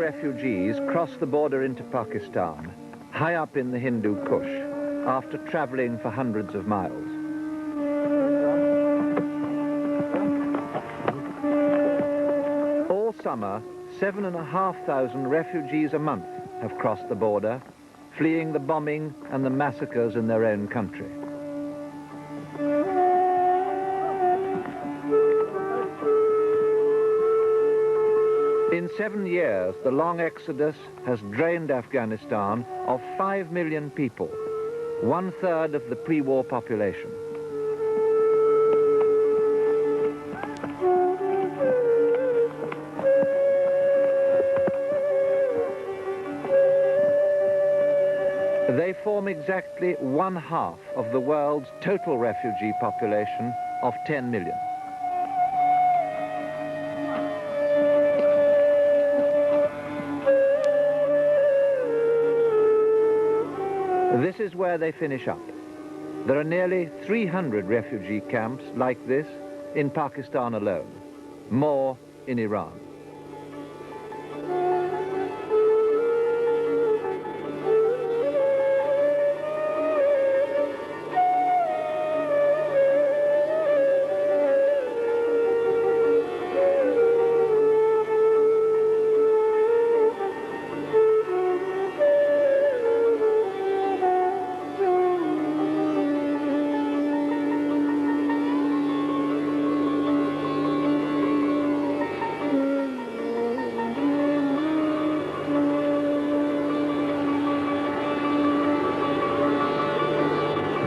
refugees cross the border into Pakistan, high up in the Hindu Kush, after traveling for hundreds of miles. All summer, 7,500 refugees a month have crossed the border, fleeing the bombing and the massacres in their own country. In 7 years, the long exodus has drained Afghanistan of 5 million people, 1/3 of the pre-war population. They form exactly 1/2 of the world's total refugee population of 10 million. This is where they finish up. There are nearly 300 refugee camps like this in Pakistan alone, more in Iran.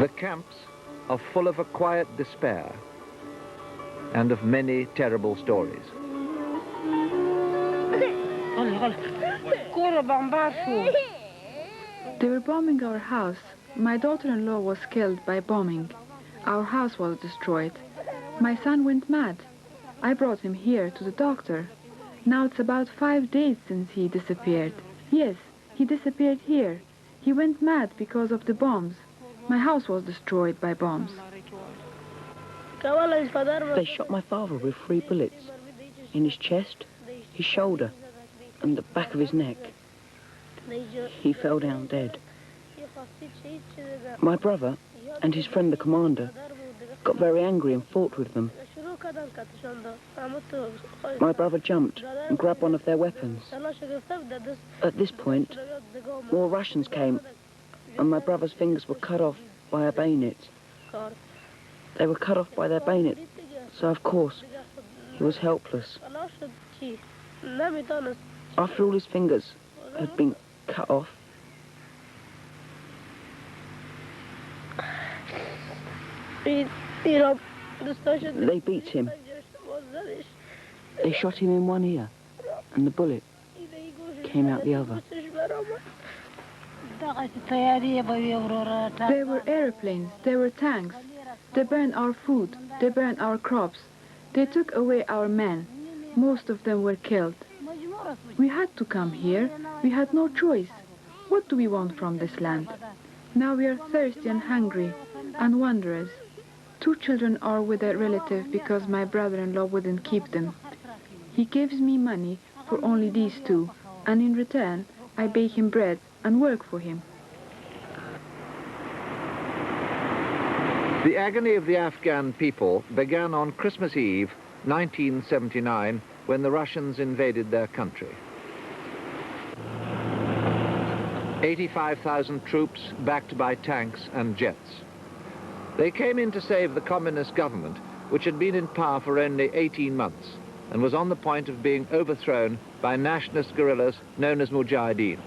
The camps are full of a quiet despair and of many terrible stories. They were bombing our house. My daughter-in-law was killed by bombing. Our house was destroyed. My son went mad. I brought him here to the doctor. Now it's about 5 days since he disappeared. Yes, he disappeared here. He went mad because of the bombs. My house was destroyed by bombs. They shot my father with 3 bullets. In his chest, his shoulder, and the back of his neck. He fell down dead. My brother and his friend the commander got very angry and fought with them. My brother jumped and grabbed one of their weapons. At this point, more Russians came and my brother's fingers were cut off by a bayonet. They were cut off by their bayonet, so of course, he was helpless. After all his fingers had been cut off, they beat him. They shot him in one ear, and the bullet came out the other. There were airplanes, there were tanks. They burned our food, they burned our crops. They took away our men. Most of them were killed. We had to come here. We had no choice. What do we want from this land? Now we are thirsty and hungry and wanderers. 2 children are with a relative because my brother-in-law wouldn't keep them. He gives me money for only these 2, and in return, I bake him bread and work for him. The agony of the Afghan people began on Christmas Eve, 1979, when the Russians invaded their country. 85,000 troops backed by tanks and jets. They came in to save the communist government, which had been in power for only 18 months and was on the point of being overthrown by nationalist guerrillas known as Mujahideen.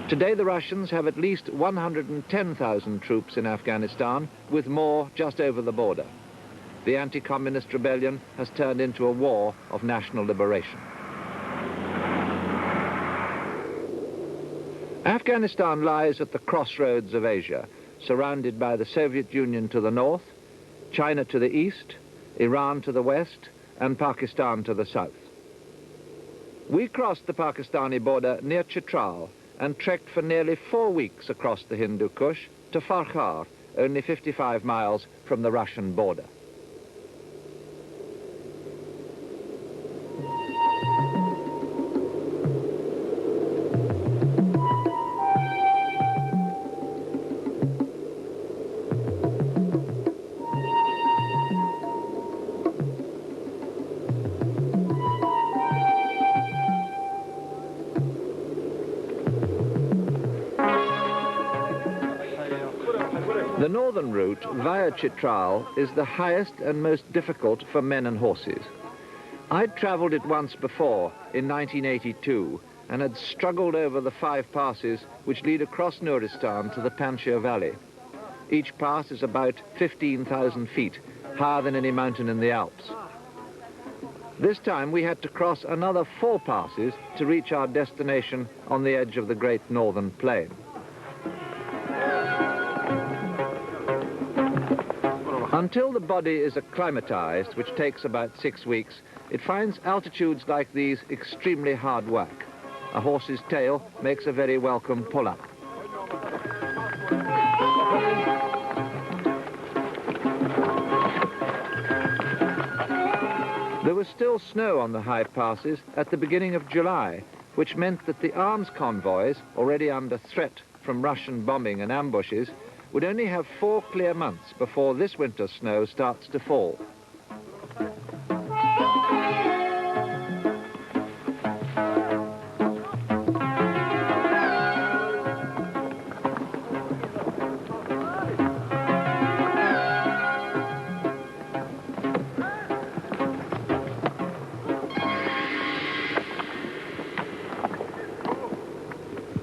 Today the Russians have at least 110,000 troops in Afghanistan, with more just over the border. The anti-communist rebellion has turned into a war of national liberation. Afghanistan lies at the crossroads of Asia, surrounded by the Soviet Union to the north, China to the east, Iran to the west, and Pakistan to the south. We crossed the Pakistani border near Chitral and trekked for nearly 4 weeks across the Hindu Kush to Farkhar, only 55 miles from the Russian border. northern route via Chitral is the highest and most difficult for men and horses. I'd travelled it once before, in 1982, and had struggled over the 5 passes which lead across Nuristan to the Panjshir Valley. Each pass is about 15,000 feet, higher than any mountain in the Alps. This time we had to cross another 4 passes to reach our destination on the edge of the Great Northern Plain. Until the body is acclimatized, which takes about 6 weeks, it finds altitudes like these extremely hard work. A horse's tail makes a very welcome pull-up. There was still snow on the high passes at the beginning of July, which meant that the arms convoys, already under threat from Russian bombing and ambushes, would only have 4 clear months before this winter's snow starts to fall.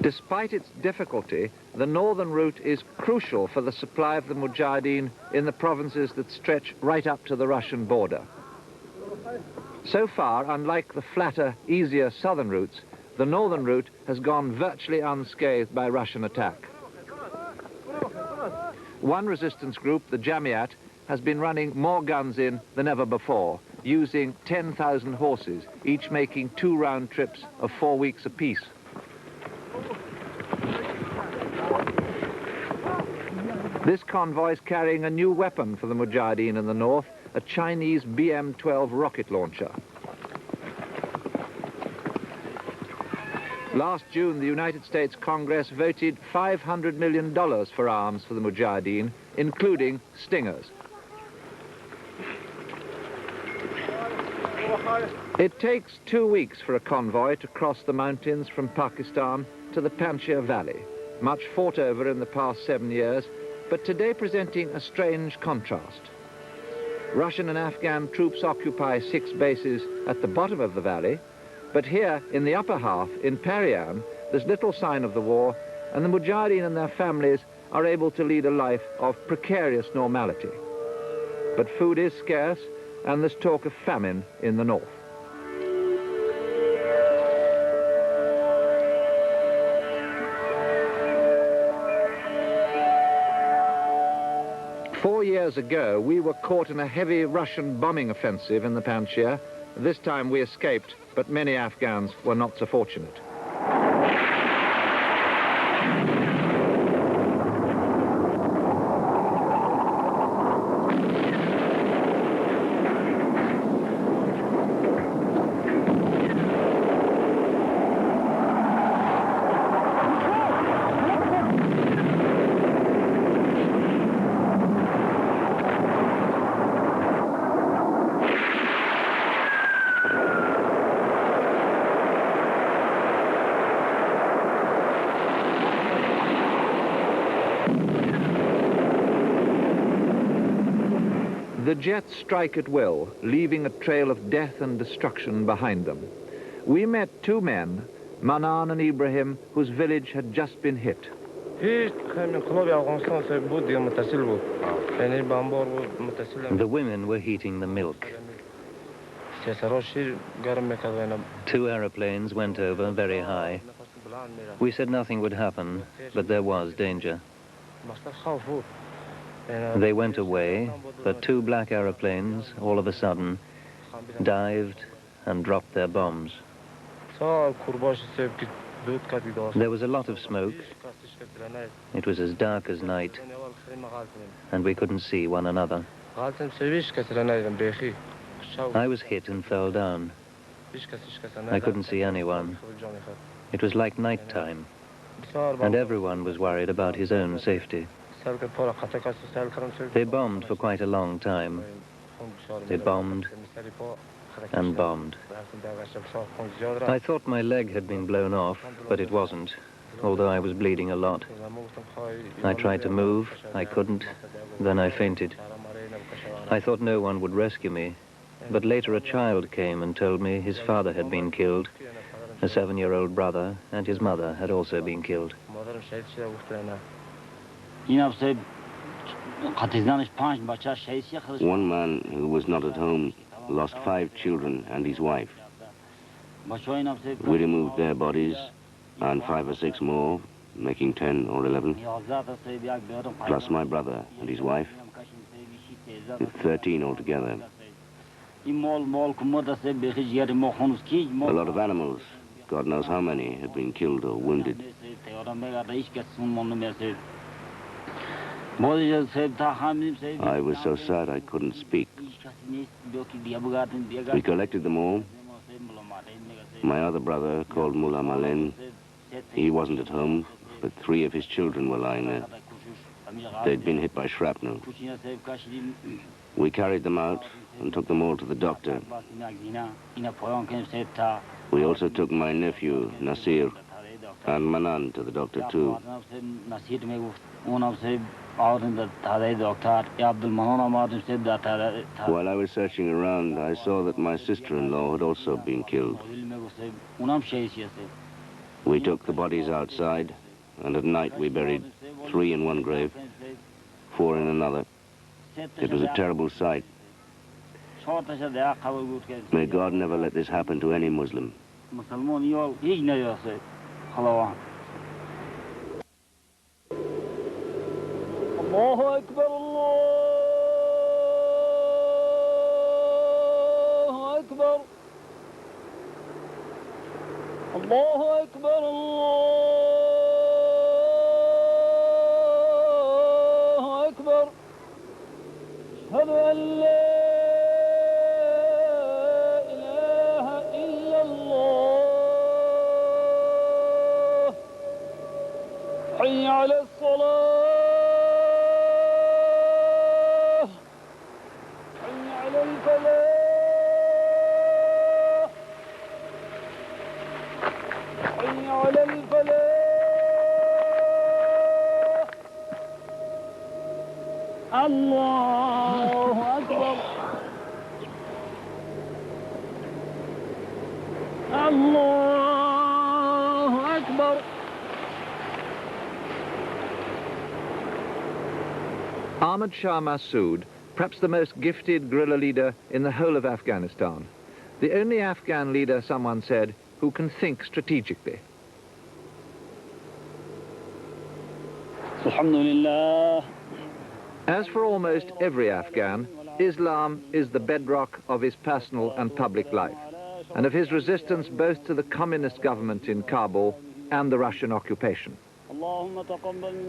Despite its difficulty, the northern route is crucial for the supply of the Mujahideen in the provinces that stretch right up to the Russian border. So far, unlike the flatter, easier southern routes, the northern route has gone virtually unscathed by Russian attack. One resistance group, the Jamiat, has been running more guns in than ever before, using 10,000 horses, each making 2 round trips of 4 weeks apiece. This convoy is carrying a new weapon for the Mujahideen in the north, a Chinese BM-12 rocket launcher. Last June, the United States Congress voted $500 million for arms for the Mujahideen, including Stingers. It takes 2 weeks for a convoy to cross the mountains from Pakistan to the Panjshir Valley, much fought over in the past 7 years, but today presenting a strange contrast. Russian and Afghan troops occupy 6 bases at the bottom of the valley, but here in the upper half, in Parian, there's little sign of the war, and the Mujahideen and their families are able to lead a life of precarious normality. But food is scarce, and there's talk of famine in the north. Four years ago, we were caught in a heavy Russian bombing offensive in the Panjshir. This time we escaped, but many Afghans were not so fortunate. The jets strike at will, leaving a trail of death and destruction behind them. We met 2 men, Manan and Ibrahim, whose village had just been hit. The women were heating the milk. 2 aeroplanes went over very high. We said nothing would happen, but there was danger. They went away, but 2 black aeroplanes, all of a sudden, dived and dropped their bombs. There was a lot of smoke. It was as dark as night, and we couldn't see one another. I was hit and fell down. I couldn't see anyone. It was like night time, and everyone was worried about his own safety. They bombed for quite a long time. They bombed and bombed. I thought my leg had been blown off, but it wasn't. although I was bleeding a lot. I tried to move, I couldn't, then I fainted. I thought no one would rescue me, but later a child came and told me his father had been killed, a 7-year-old brother, and his mother had also been killed. One man who was not at home lost 5 children and his wife. We removed their bodies and 5 or 6 more, making 10 or 11, plus my brother and his wife, 13 altogether. A lot of animals, God knows how many, had been killed or wounded. I was so sad I couldn't speak. We collected them all. My other brother, called Mullah Malen, he wasn't at home, but 3 of his children were lying there. They'd been hit by shrapnel. We carried them out and took them all to the doctor. We also took my nephew, Nasir, and Manan to the doctor too. While I was searching around, I saw that my sister-in-law had also been killed. We took the bodies outside, and at night we buried 3 in one grave, 4 in another. It was a terrible sight. May God never let this happen to any Muslim. Allahu Akbar, Allahu Akbar, Allahu Akbar, Allahu Akbar. Ashhadu an la ilaha illa Allah. Hayya ala as-salah. Allahu Akbar. Allahu Akbar. Ahmad Shah Masood, perhaps the most gifted guerrilla leader in the whole of Afghanistan. The only Afghan leader, someone said, who can think strategically. Alhamdulillah. As for almost every Afghan, Islam is the bedrock of his personal and public life, and of his resistance both to the communist government in Kabul and the Russian occupation.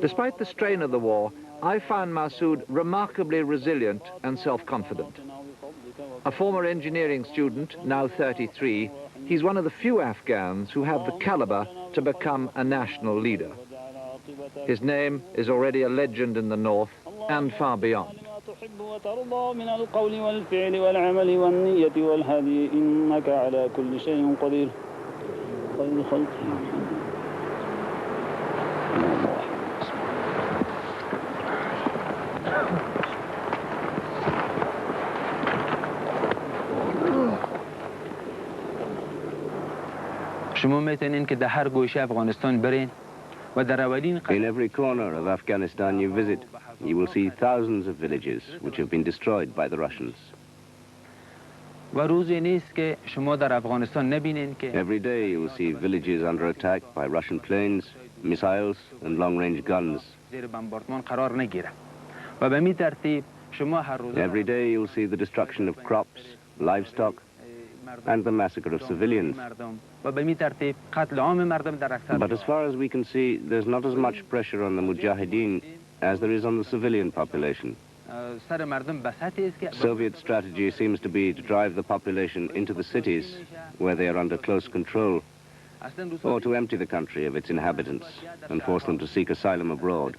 Despite the strain of the war, I found Masood remarkably resilient and self-confident. A former engineering student, now 33, he's one of the few Afghans who have the caliber to become a national leader. His name is already a legend in the north and far beyond. In every corner of Afghanistan you visit, you will see thousands of villages which have been destroyed by the Russians. Every day you will see villages under attack by Russian planes, missiles and long-range guns. Every day you will see the destruction of crops, livestock, and the massacre of civilians. But as far as we can see, there's not as much pressure on the Mujahideen as there is on the civilian population. Soviet strategy seems to be to drive the population into the cities where they are under close control, or to empty the country of its inhabitants and force them to seek asylum abroad.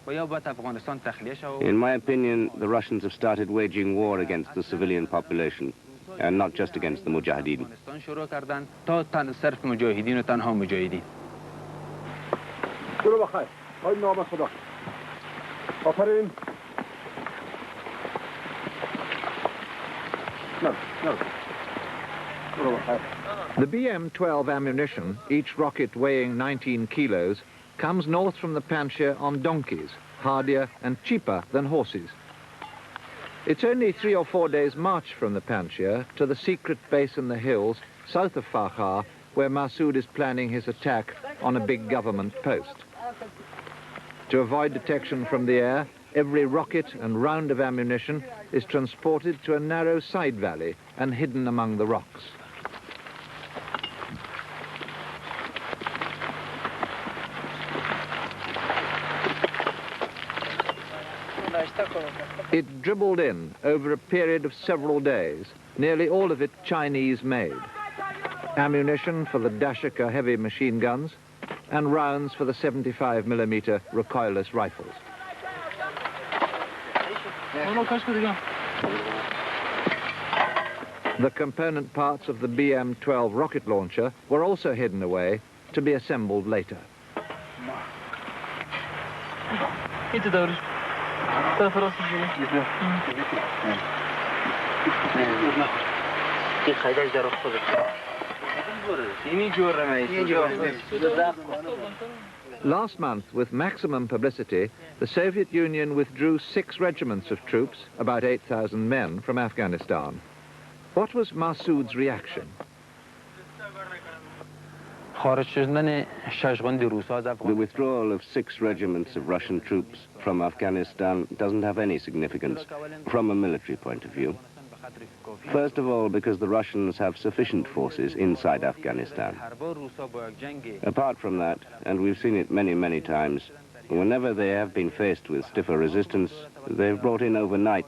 In my opinion, the Russians have started waging war against the civilian population, and not just against the Mujahideen. The BM-12 ammunition, each rocket weighing 19 kilos, comes north from the Panjshir on donkeys, hardier and cheaper than horses. It's only 3 or 4 days' march from the Panjshir to the secret base in the hills south of Farkhar, where Masood is planning his attack on a big government post. To avoid detection from the air, every rocket and round of ammunition is transported to a narrow side valley and hidden among the rocks. It dribbled in over a period of several days, nearly all of it Chinese-made. Ammunition for the Dashika heavy machine guns and rounds for the 75mm recoilless rifles. The component parts of the BM-12 rocket launcher were also hidden away to be assembled later. Last month, with maximum publicity, the Soviet Union withdrew 6 regiments of troops, about 8,000 men, from Afghanistan. What was Masood's reaction? The withdrawal of 6 regiments of Russian troops from Afghanistan doesn't have any significance from a military point of view. First of all, because the Russians have sufficient forces inside Afghanistan. Apart from that, and we've seen it many, many times, whenever they have been faced with stiffer resistance, they've brought in overnight,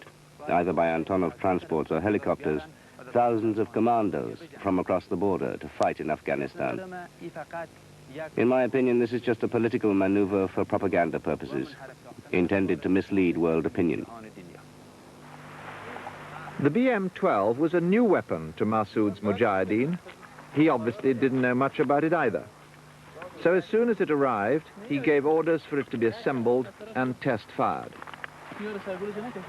either by Antonov transports or helicopters, thousands of commandos from across the border to fight in Afghanistan. In my opinion, this is just a political maneuver for propaganda purposes, intended to mislead world opinion. The BM-12 was a new weapon to Masood's Mujahideen. He obviously didn't know much about it either. So as soon as it arrived, he gave orders for it to be assembled and test-fired.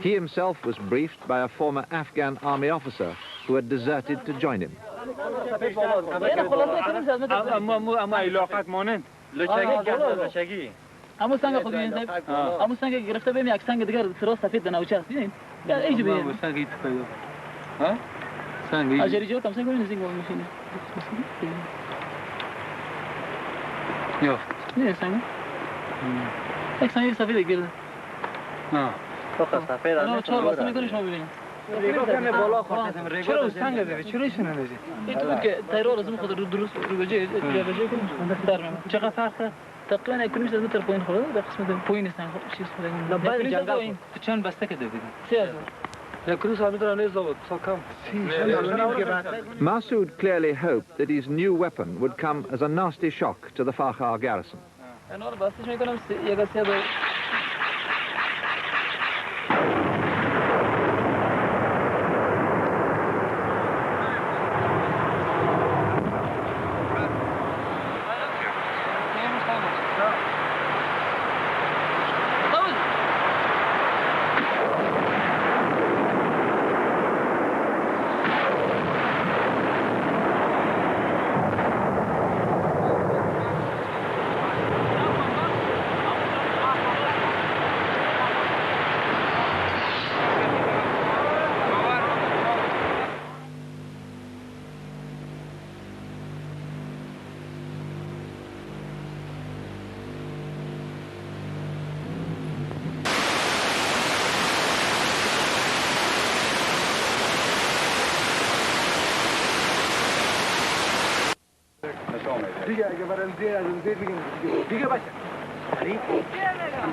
He himself was briefed by a former Afghan army officer who had deserted to join him. تقریبا 1 متر پایین خورده در قسمت پایین است خب بعد جنگل چند بسته کرده دیگه 3000 Masood clearly hoped that his new weapon would come as a nasty shock to the Farkhar garrison.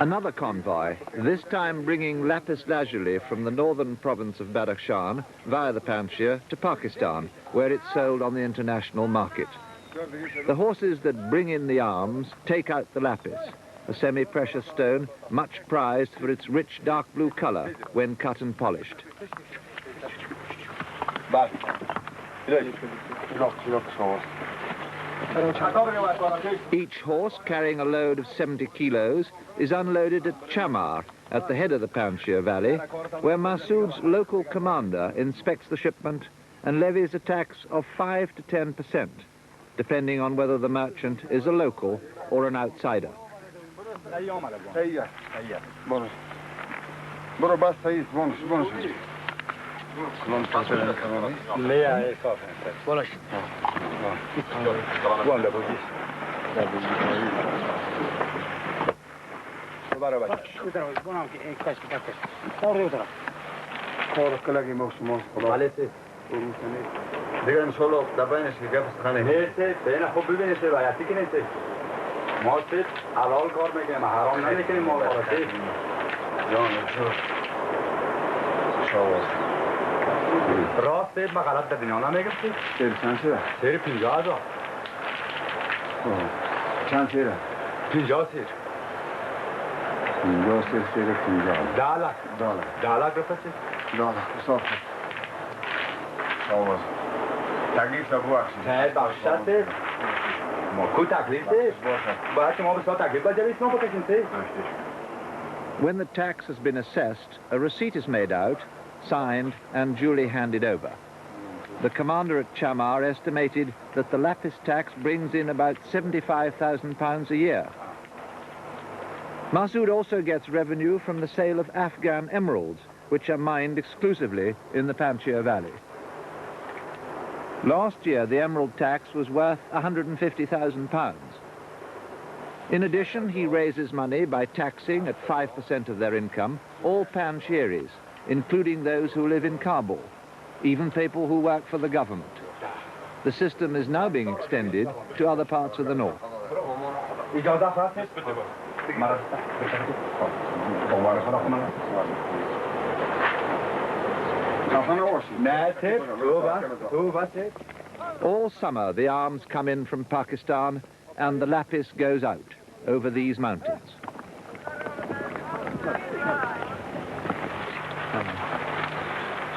Another convoy, this time bringing lapis lazuli from the northern province of Badakhshan via the Panjshir to Pakistan, where it's sold on the international market. The horses that bring in the arms take out the lapis, a semi-precious stone much prized for its rich dark blue color when cut and polished. Each horse carrying a load of 70 kilos is unloaded at Chamar, at the head of the Panjshir Valley, where Masood's local commander inspects the shipment and levies a tax of 5 to 10%, depending on whether the merchant is a local or an outsider. دیگه solo دبانش که گفت خانه نیست بین خوب ببینید روایتی که نیست ما سید حلال کار میکنیم حرام نمیکنیم ما خلاصی جان شاوز راست سید ما غلط در دنیا نمیگفتید سیر چند سیره؟ سیر 50,000 چند سیره؟ 50 سیر 50 سیر سیر 50 دالر گفتید؟ دالر صاف شاوز تکلیف نبوخشید نه بخشت سید ما کو تکلیف سید باید شما به سا تکلیف بجوید ما بکشیم سید When the tax has been assessed, a receipt is made out, signed and duly handed over. The commander at Chamar estimated that the lapis tax brings in about £75,000 a year. Masood also gets revenue from the sale of Afghan emeralds, which are mined exclusively in the Panjshir Valley. Last year, the emerald tax was worth £150,000. In addition, he raises money by taxing at 5% of their income all Panjshiris, including those who live in Kabul, even people who work for the government. The system is now being extended to other parts of the north. All summer, the arms come in from Pakistan and the lapis goes out over these mountains.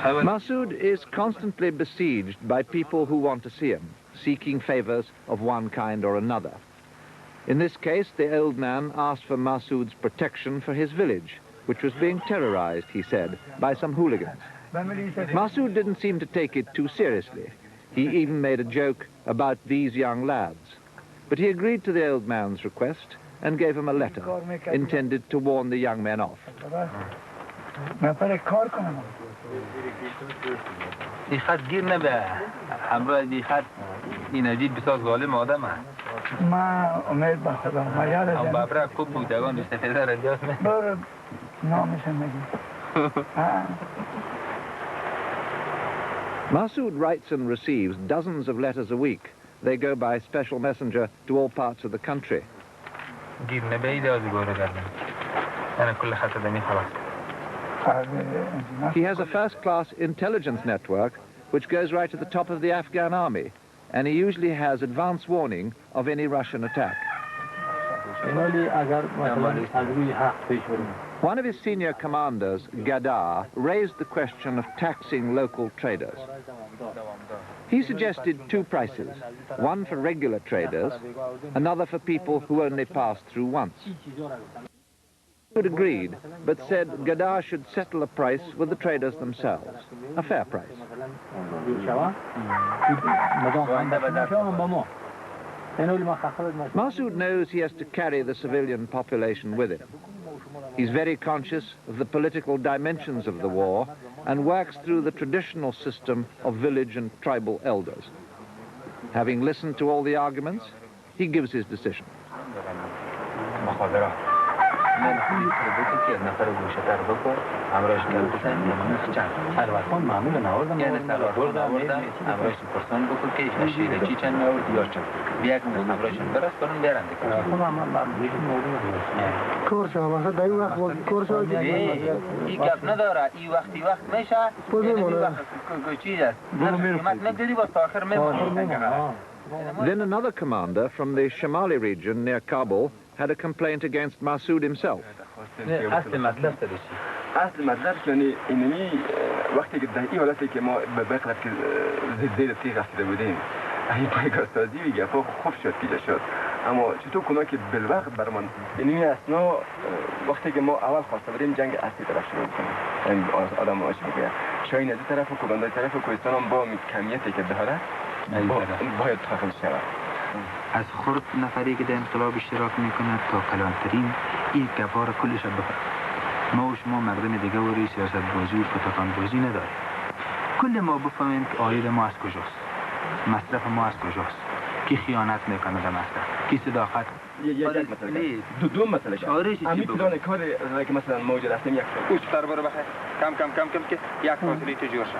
Masood is constantly besieged by people who want to see him, seeking favors of one kind or another. In this case, the old man asked for Masood's protection for his village, which was being terrorized, he said, by some hooligans. Masood didn't seem to take it too seriously. He even made a joke about these young lads. But he agreed to the old man's request and gave him a letter intended to warn the young men off. Masood writes and receives dozens of letters a week. They go by special messenger to all parts of the country. He has a first-class intelligence network which goes right to the top of the Afghan army, and he usually has advance warning of any Russian attack. One of his senior commanders, Gadar, raised the question of taxing local traders. He suggested two prices, one for regular traders, another for people who only pass through once. Masood agreed, but said Gadar should settle a price with the traders themselves, a fair price. Masood knows he has to carry the civilian population with him. He's very conscious of the political dimensions of the war and works through the traditional system of village and tribal elders. Having listened to all the arguments, he gives his decision. Then another commander from the Shamali region near Kabul had a complaint against Masood himself. اصل مطلب یعنی اینمی وقتی که در این حالتی که ما به بقلب که زیر تیغ رسیده بودیم این پایگاه‌سازی دیگه خوب شد پیدا شد. اما چطور کنه که بالوقت برمان این اصلا وقتی که ما اول خواسته بریم جنگ اصلی طرف شروع کنیم این آدم هاش میگه شاید از طرف و کماندای طرف کوهستان هم با کمیتی که داره باید داخل شود. از خرد نفری که در انقلاب اشتراک میکنه تا کلانترین این گوار کلش بفرد. ما و شما مردم دیگه وری سیاست بازی و کتکان بازی نداریم. کل ما بفهمیم که آید ما از کجاست، مصرف ما از کجاست، کی خیانت میکنه به مصرف، کی صداقت. یک مسئله دو مسئله شد. همین پلان کار که مثلا موجود هستیم یک اوچ برابر بخیر کم که یک فاصله تجور شد.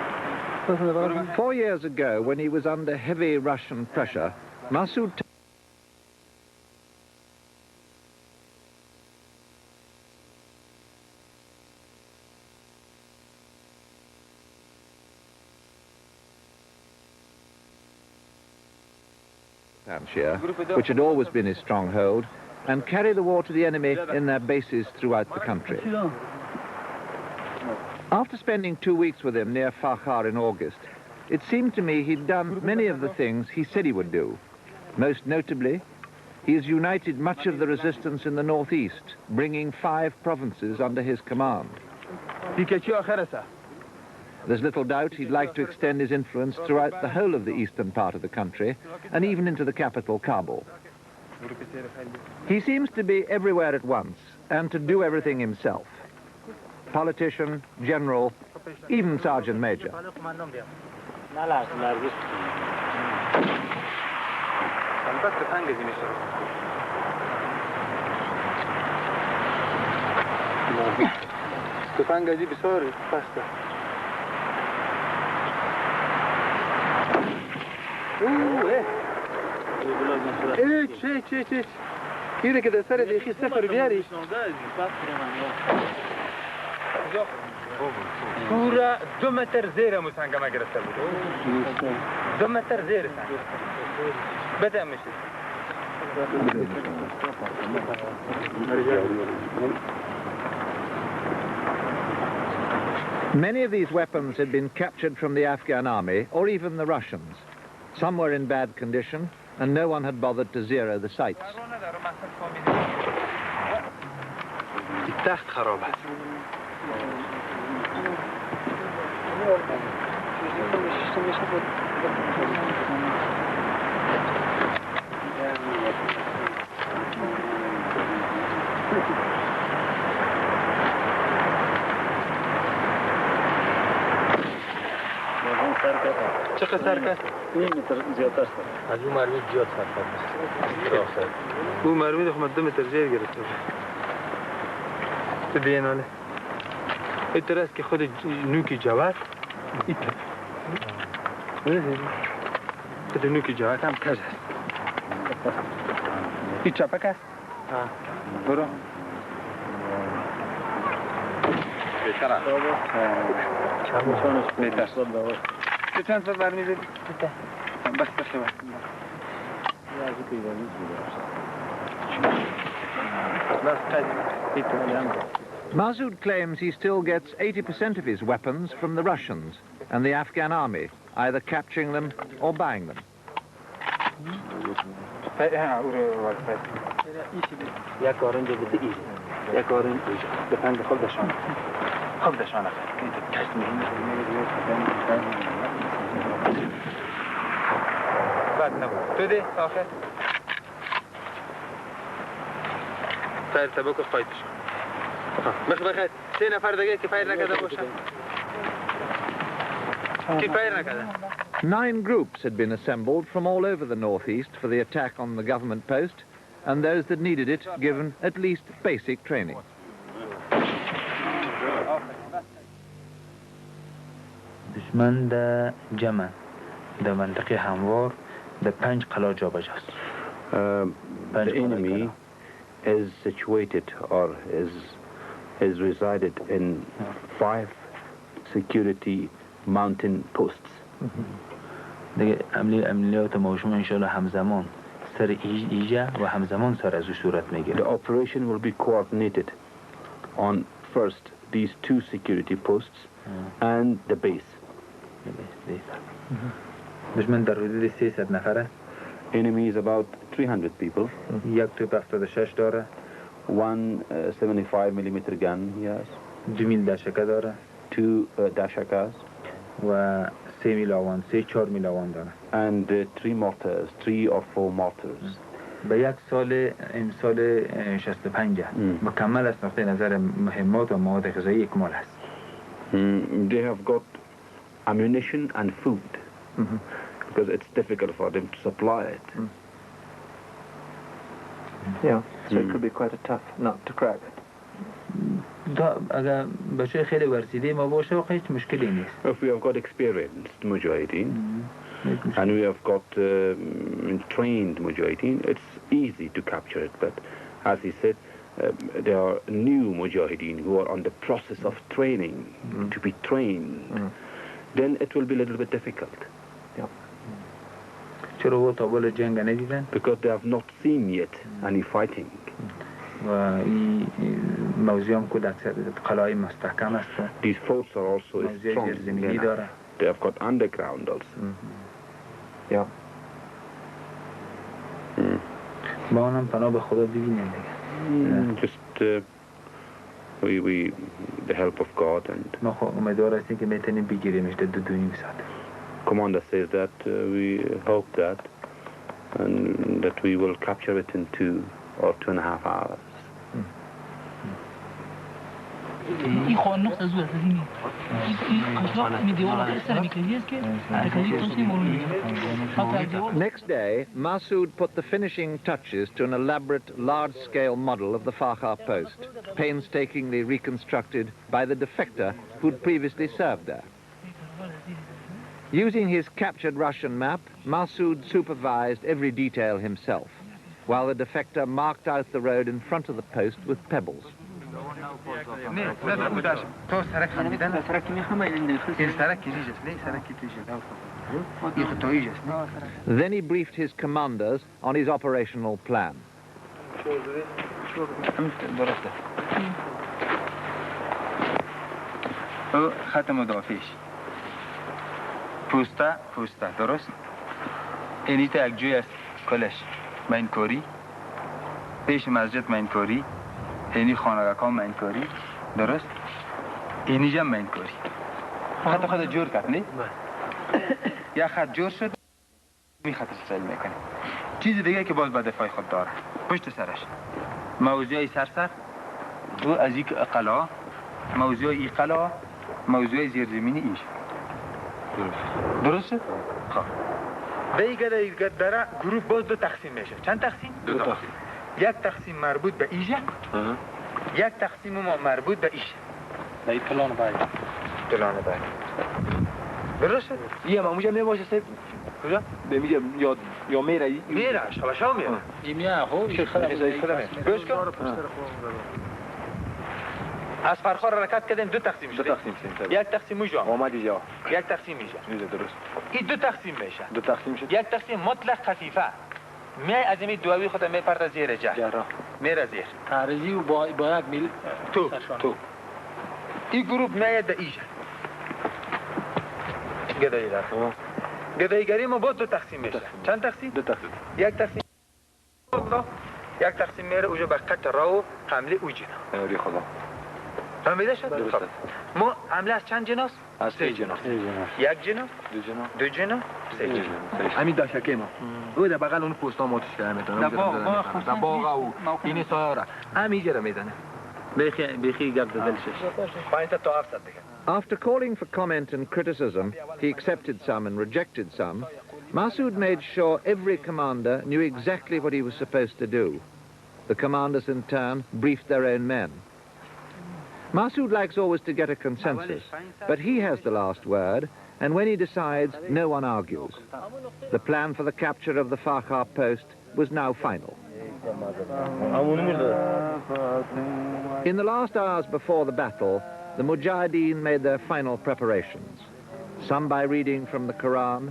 4 years ago, when he was under heavy Russian pressure, Masood which had always been his stronghold, and carry the war to the enemy in their bases throughout the country. After spending 2 weeks with him near Farkhar in August, it seemed to me he'd done many of the things he said he would do. Most notably, he has united much of the resistance in the northeast, bringing 5 provinces under his command. There's little doubt he'd like to extend his influence throughout the whole of the eastern part of the country, and even into the capital, Kabul. He seems to be everywhere at once, and to do everything himself. Politician, general, even sergeant major. هیچ گیره که در سر دیخی سفر بیاری پورا 2 متر زیر مسنگمه گرسته بود 2 متر زیر سنگ بده میشه Many of these weapons had been captured from the Afghan army, or even the Russians. Some were in bad condition, and no one had bothered to zero the sights. چقدر سرکست؟ 1 متر زیادتر است. از اون مرمی زیاد سرکست. اون مرمی دخمت 2 متر زیر گرفته بود. بینانه. اینطور است که خود نوک جواد اینطور. خود نوک جواد هم کج است. این چپک است؟ برو. بهتره. بهتر. چند سال برمی‌دید؟ بس بس. Masood claims he still gets 80% of his weapons from the Russians and the Afghan army, either capturing them or buying them. توده آخر فایر تباکو قایدش بخیر 3 نفر دیگه که فایر نکرده باشن کی فایر نکرده 9 groups had been assembled from all over the northeast for the attack on the government post, and those that needed it given at least basic training. دشمن در جمع در منطقه هموار در 5 قلعه جابجاست. The enemy is situated or is resided in 5 security mountain posts. دیگه عملیات ما و شما انشاءالله همزمان سر ایجا و همزمان سر از صورت میگیره. The operation will be coordinated on first these 2 security posts and the base. دشمن در حدود 300 نفر است. Enemy is about 300 people. یک توپ 76 داره. 175 millimeter gun he has. 2000 دشکه داره. 2 dashakas. و 3 میلاوان 4 میلاوان داره. And 3 mortars, 3 or 4 mortars. به یک سال امسال 65 مکمل است نقطه نظر مهمات و مواد غذایی اکمال است. They have got ammunition and food because it's difficult for them to supply it. Yeah, so it could be quite a tough nut to crack. اگر بچه خیلی ورزیده ما باشه هیچ مشکلی نیست. If we have got experienced Mujahideen and we have got trained Mujahideen, it's easy to capture it. But as he said, there are new Mujahideen who are on the process of training, to be trained. Then it will be a little bit difficult. Yeah. چرا تا بالا جنگ ندیدن؟ Because they have not seen yet any fighting. و این موضوع هم که قلعه مستحکم است. These forts are also strong. زمینی داره. They have got underground also. Yeah. با اونم پناه به خدا ببینیم دیگه. Just we the help of God and. ما امیدوار هستیم که میتونیم بگیریمش در 2.5 ساعت. Commander says that we hope that and that we will capture it in 2 or 2.5 hours. Next day, Masood put the finishing touches to an elaborate, large-scale model of the Farkhar post, painstakingly reconstructed by the defector who'd previously served there. Using his captured Russian map, Masood supervised every detail himself, while the defector marked out the road in front of the post with pebbles. Then he briefed his commanders on his operational plan. خط مدافعش پوسته درست اینی تا یک جوی است کلش مینکوری پیش مسجد مینکوری اینی خانقاه مینکوری درست اینی جم مینکوری خط جور کرد نه یا خط جور شد می خط سل میکنه چیز دیگه که باز به دفاع خود داره پشت سرش موضوعی سرسر و از یک قلعه موضوعی قلعه موضوع زیرزمینی ایش درسته؟ خب دیگه داره گروه باز 2 تقسیم میشه چند تقسیم؟ 2 تقسیم یک تقسیم مربوط به ایشه یک تقسیم مربوط به ایشه این پلان بعد درسته؟ یه ماموجه میباشه سید کجا؟ میگه یا میره شلاشا میره این میره خب شیخ خدمه گوش کن از فرخار حرکت کردیم 2 تقسیم شده. 2 تقسیم شده. یک تقسیم اینجا. آمد اینجا. یک تقسیم اینجا. درست. این 2 تقسیم میشه. 2 تقسیم شد. یک تقسیم مطلق خفیفه. می از این دوایی خودم میپرد زیر جه. میره زیر. تعرضی و با یک میل تو. این گروه میاد اینجا. گدایی دار. گداییگری ما با 2 تقسیم میشه. چند تقسیم؟ 2 تقسیم. یک تقسیم یک تقسیم میره اونجا به قطع راه حمله اوجینا. ری خدا. فهمیده شد؟ خب ما حمله از چند جناس؟ از 3 جناس. یک جناس؟ 2 جناس؟ 3 جناس. همین داشته ما. او در بغل اون پوستا ماتش کرده میتونه. در باغ او این سایره. همینجا رو میزنه. بیخی گرد دلشش. 500 تا 700 دیگه. After calling for comment and criticism, he accepted some and rejected some. Masood made sure every commander knew exactly what he was supposed to do. The commanders in turn briefed their own men. Masood likes always to get a consensus, but he has the last word, and when he decides, no one argues. The plan for the capture of the Farkhar post was now final. In the last hours before the battle, the Mujahideen made their final preparations, some by reading from the Quran,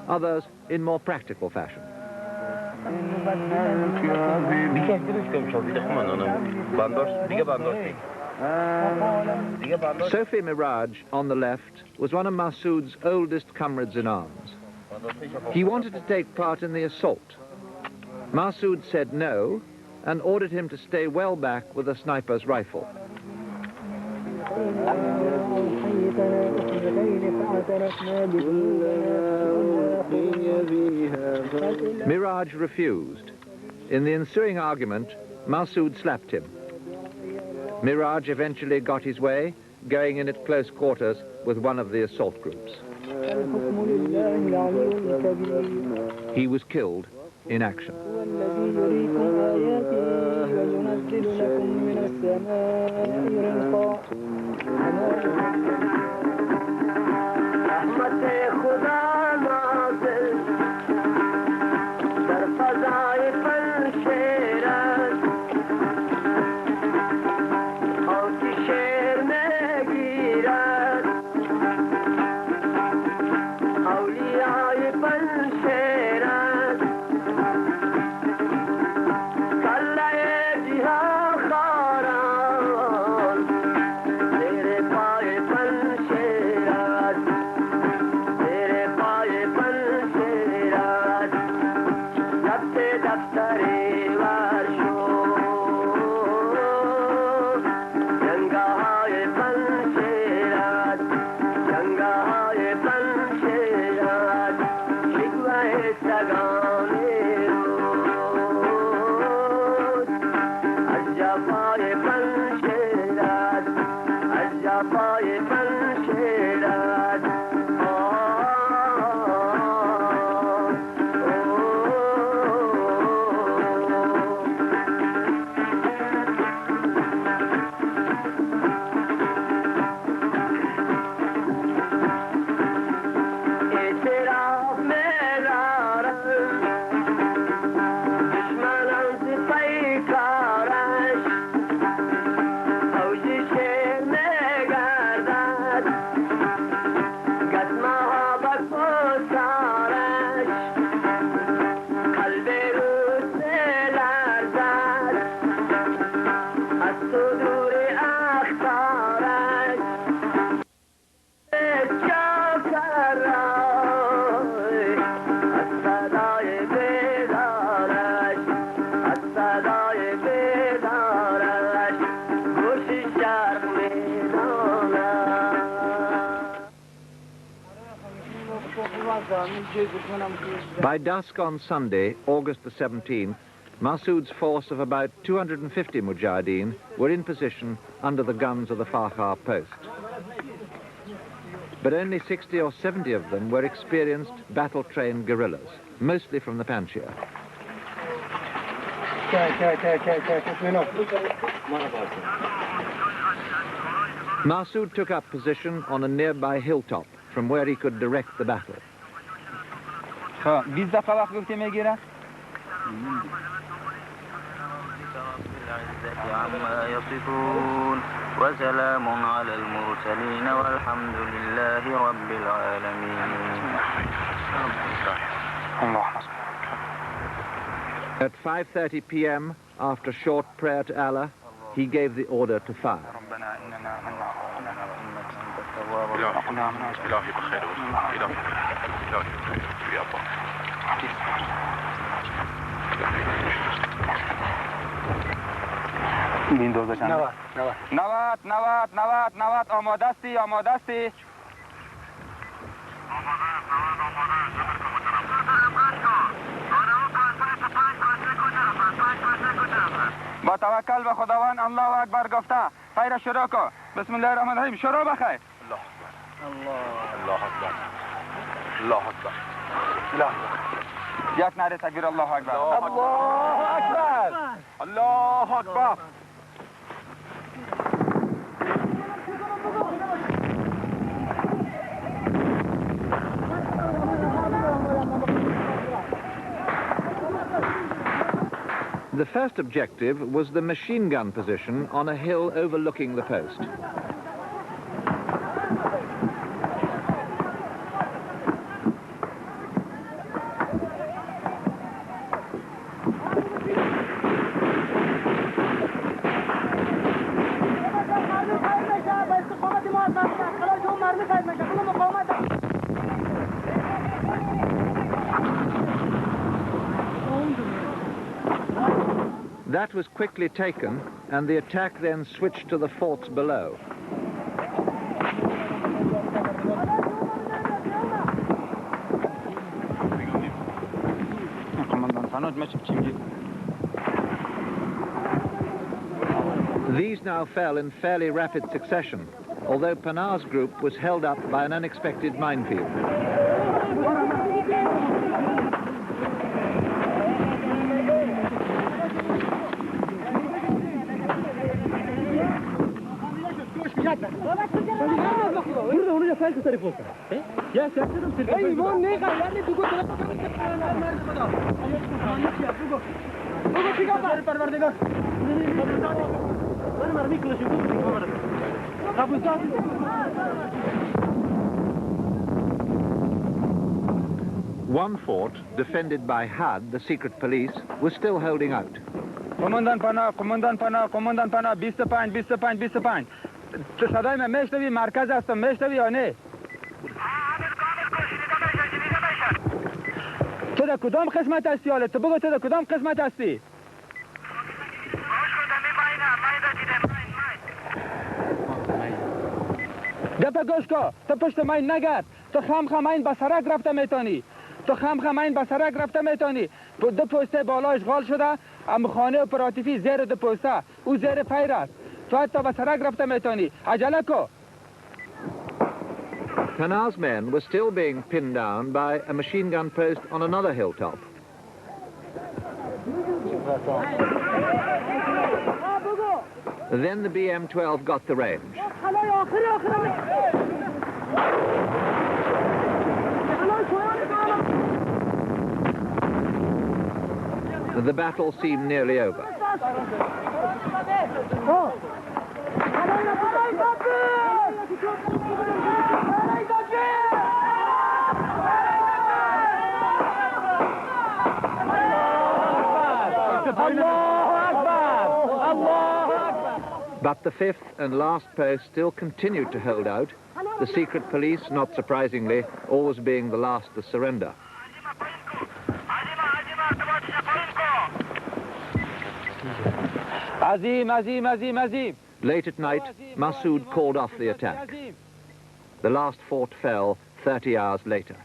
others in more practical fashion. Sophie Miraj, on the left, was one of Masood's oldest comrades in arms. He wanted to take part in the assault. Masood said no and ordered him to stay well back with a sniper's rifle. Miraj refused. In the ensuing argument, Masood slapped him. Miraj eventually got his way, going in at close quarters with one of the assault groups. He was killed in action. By dusk on Sunday, August the 17th, Masood's force of about 250 Mujahideen were in position under the guns of the Farkhar post. But only 60 or 70 of them were experienced, battle-trained guerrillas, mostly from the Panjshir. Masood took up position on a nearby hilltop from where he could direct the battle. وسلام على المرسلين والحمد لله رب العالمين. At 5:30 p.m., after short prayer to Allah, he gave the order to fire. نوات آمادستی با توکل به خداوند الله اکبر گفته خیر شروع کن بسم الله الرحمن الرحیم شروع بخیر الله اکبر الله اکبر الله اکبر یک نعره تکبیر الله اکبر الله اکبر الله اکبر. The first objective was the machine gun position on a hill overlooking the post. That was quickly taken, and the attack then switched to the forts below. These now fell in fairly rapid succession, although Panar's group was held up by an unexpected minefield. One fort, defended by HUD, the secret police, was still holding out. Commandant Pana, Commandant Pana, Commandant Pana, 25, 25, 25. صدای من میشنوی؟ مرکز هستم، میشنوی یا نه؟ تو در کدام قسمت هستی حالا؟ تو بگو تو در کدام قسمت هستی؟ دپا گوش کو، تو پشت ماین نگرد، تو خم این به سرک رفته میتونی، تو خم این به سرک رفته میتونی. دو پوسته بالا اشغال شده، ام خانه اپراتیفی زیر دو پوسته، او زیر پیر است. تو حتی به سرک رفته میتونی، عجله کو. Panar's men were still being pinned down by a machine gun post on another hilltop. Then the BM-12 got the range. The battle seemed nearly over. But the fifth and last post still continued to hold out, the secret police, not surprisingly, always being the last to surrender. Late at night, Masood called off the attack. The last fort fell 30 hours later.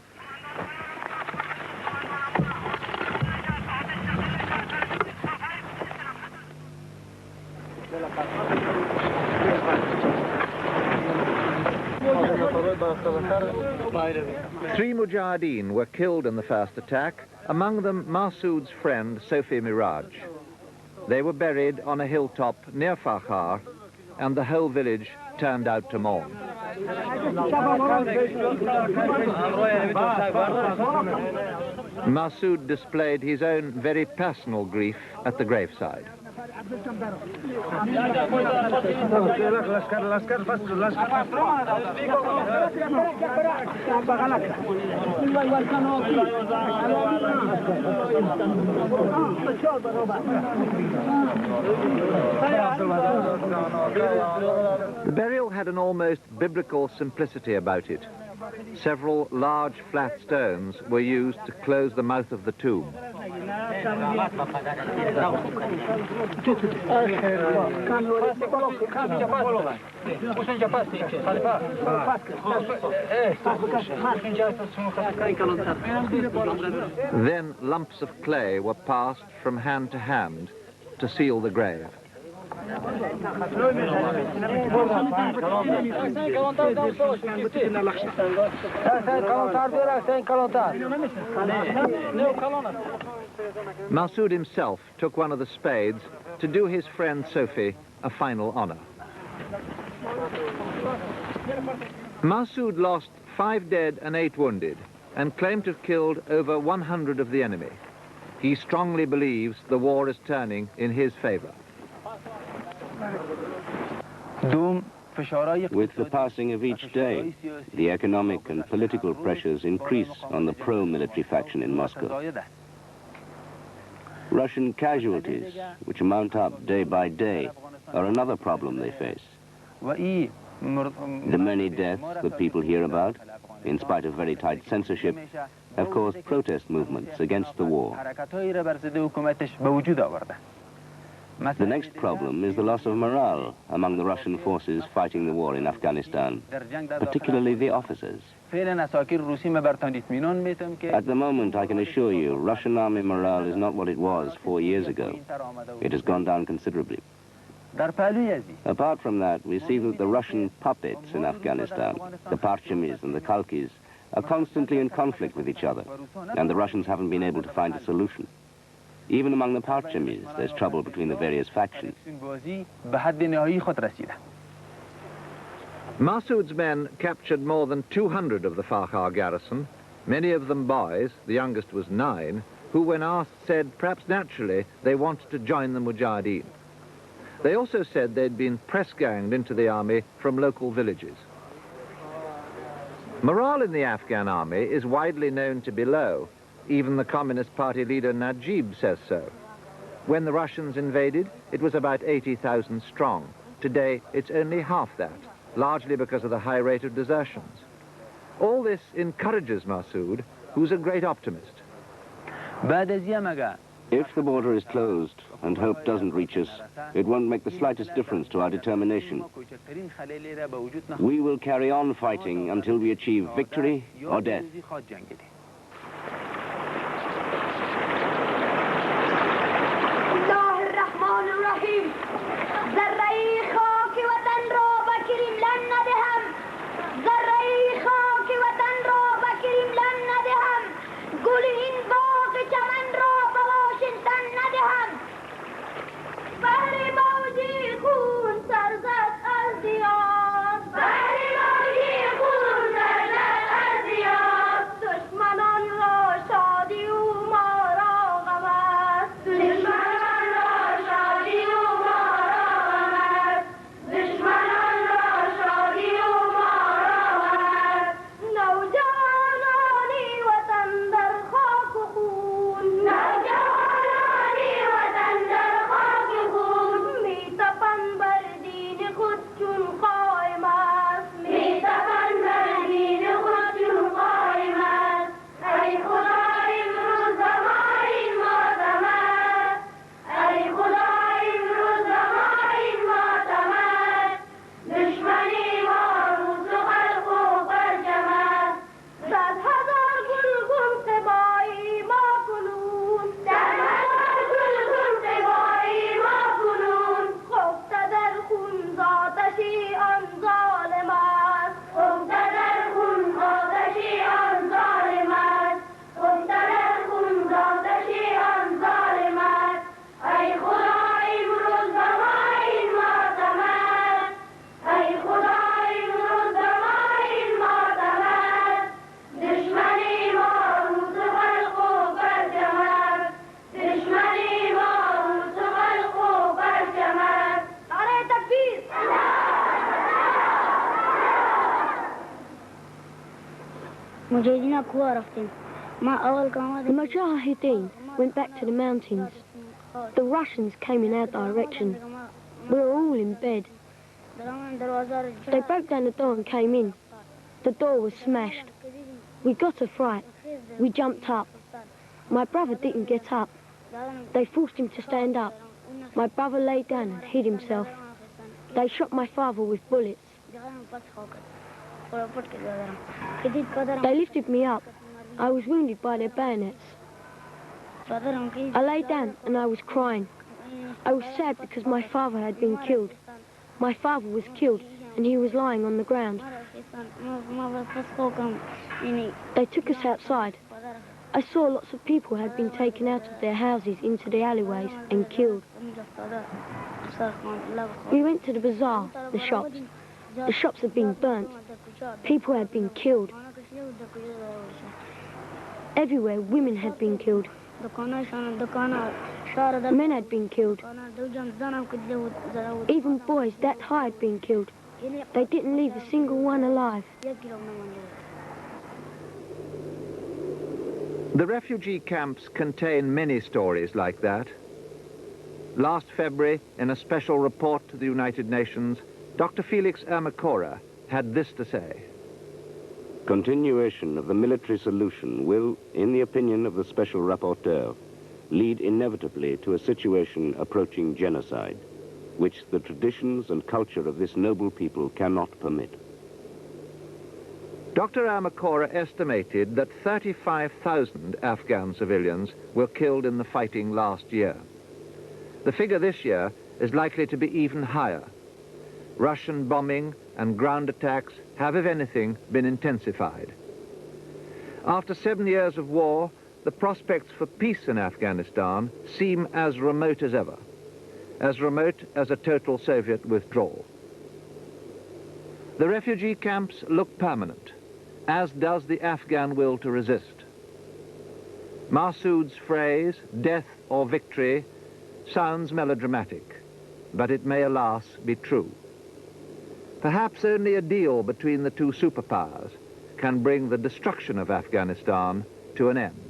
Three Mujahideen were killed in the first attack, among them Masood's friend Sophie Miraj. They were buried on a hilltop near Farkhar, and the whole village turned out to mourn. Masood displayed his own very personal grief at the graveside. The burial had an almost biblical simplicity about it. Several large flat stones were used to close the mouth of the tomb. Then lumps of clay were passed from hand to hand to seal the grave. Masood himself took one of the spades to do his friend Sophie a final honor. Masood lost 5 dead and 8 wounded and claimed to have killed over 100 of the enemy. He strongly believes the war is turning in his favor. With the passing of each day, the economic and political pressures increase on the pro-military faction in Moscow. Russian casualties, which mount up day by day, are another problem they face. The many deaths that people hear about, in spite of very tight censorship, have caused protest movements against the war. The next problem is the loss of morale among the Russian forces fighting the war in Afghanistan, particularly the officers. At the moment, I can assure you, Russian army morale is not what it was 4 years ago. It has gone down considerably. Apart from that, we see that the Russian puppets in Afghanistan, the Parchamis and the Khalqis, are constantly in conflict with each other, and the Russians haven't been able to find a solution. Even among the Parchamis, there's trouble between the various factions. Masood's men captured more than 200 of the Farkhar garrison, many of them boys, the youngest was 9, who when asked said, perhaps naturally, they wanted to join the Mujahideen. They also said they'd been press-ganged into the army from local villages. Morale in the Afghan army is widely known to be low. Even the Communist Party leader Najib says so. When the Russians invaded, it was about 80,000 strong. Today, it's only half that, largely because of the high rate of desertions. All this encourages Masood, who's a great optimist. If the border is closed and hope doesn't reach us, it won't make the slightest difference to our determination. We will carry on fighting until we achieve victory or death. The Mujahideen went back to the mountains. The Russians came in our direction. We were all in bed. They broke down the door and came in. The door was smashed. We got a fright. We jumped up. My brother didn't get up. They forced him to stand up. My brother lay down and hid himself. They shot my father with bullets. They lifted me up. I was wounded by their bayonets. I lay down and I was crying. I was sad because my father had been killed. My father was killed and he was lying on the ground. They took us outside. I saw lots of people had been taken out of their houses into the alleyways and killed. We went to the bazaar, the shops. The shops had been burnt. People had been killed. Everywhere, women had been killed. Men had been killed. Even boys that high had been killed. They didn't leave a single one alive. The refugee camps contain many stories like that. Last February, in a special report to the United Nations, Dr. Felix Ermacora had this to say. Continuation of the military solution will, in the opinion of the Special Rapporteur, lead inevitably to a situation approaching genocide, which the traditions and culture of this noble people cannot permit. Dr. Amakora estimated that 35,000 Afghan civilians were killed in the fighting last year. The figure this year is likely to be even higher. Russian bombing and ground attacks have, if anything, been intensified. After 7 years of war, the prospects for peace in Afghanistan seem as remote as ever, as remote as a total Soviet withdrawal. The refugee camps look permanent, as does the Afghan will to resist. Masood's phrase, death or victory, sounds melodramatic, but it may, alas, be true. Perhaps only a deal between the two superpowers can bring the destruction of Afghanistan to an end.